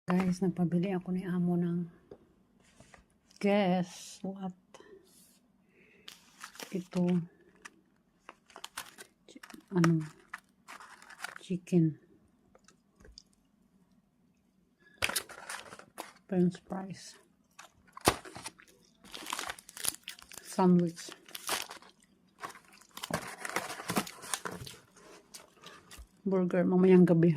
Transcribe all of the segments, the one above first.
Guys, nagpabili ako ni amo ng guess what? Ito chicken french fries sandwich burger mamayang gabi.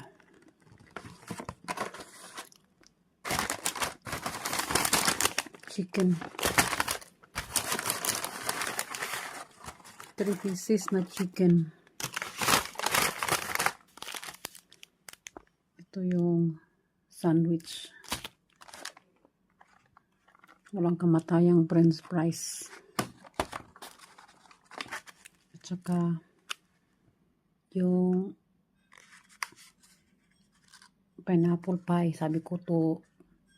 Chicken 3 pieces na chicken. Ito yung sandwich, walang kamatayang french fries, at saka yung pineapple pie. Sabi ko to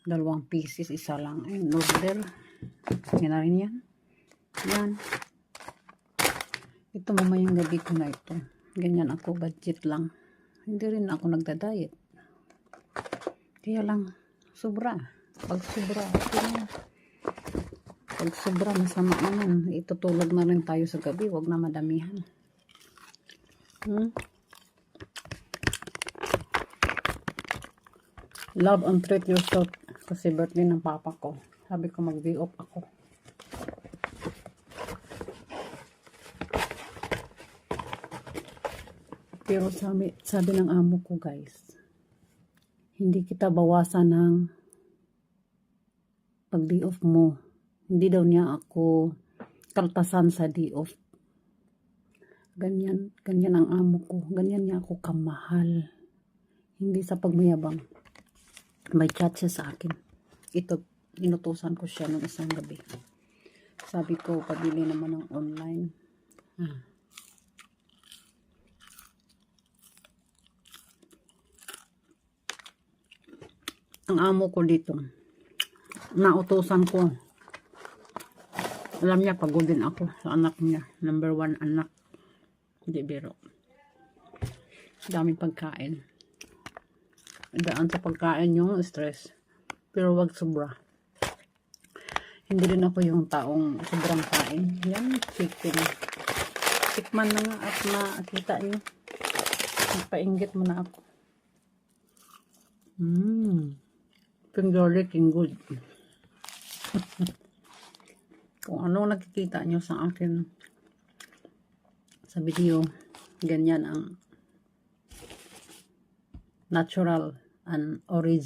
2 pieces, isa lang ay order. Yan na rin yan. Yan. Ito mamayang gabi ko na ito. Ganyan ako, budget lang. Hindi rin ako nagda-diet. Kaya lang, sobra. Pag sobra, pag sobra, masama naman. Itutulog na rin tayo sa gabi. Huwag na madamihan. Love and treat yourself. Kasi birthday ng papa ko. Sabi ko mag-day off ako. Pero sabi ng amo ko, guys, hindi kita bawasan ng pag-day off mo. Hindi daw niya ako kaltasan sa day off. Ganyan ang amo ko. Ganyan niya ako kamahal. Hindi sa pagmayabang. May chat siya sa akin. Ito, inutusan ko siya nung isang gabi. Sabi ko, pabili naman ng online. Ang amo ko dito, nautusan ko. Alam niya, pagod din ako sa anak niya. Number 1 anak. Hindi biro. Daming pagkain. Daan sa pagkain yung stress. Pero wag sobra. Hindi rin ako yung taong sobrang kain. Yan, chicken. Tikman na nga at makita nyo. Nagpainggit mo na ako. Finger licking good. Kung ano nakikita nyo sa akin sa video, ganyan ang natural and original.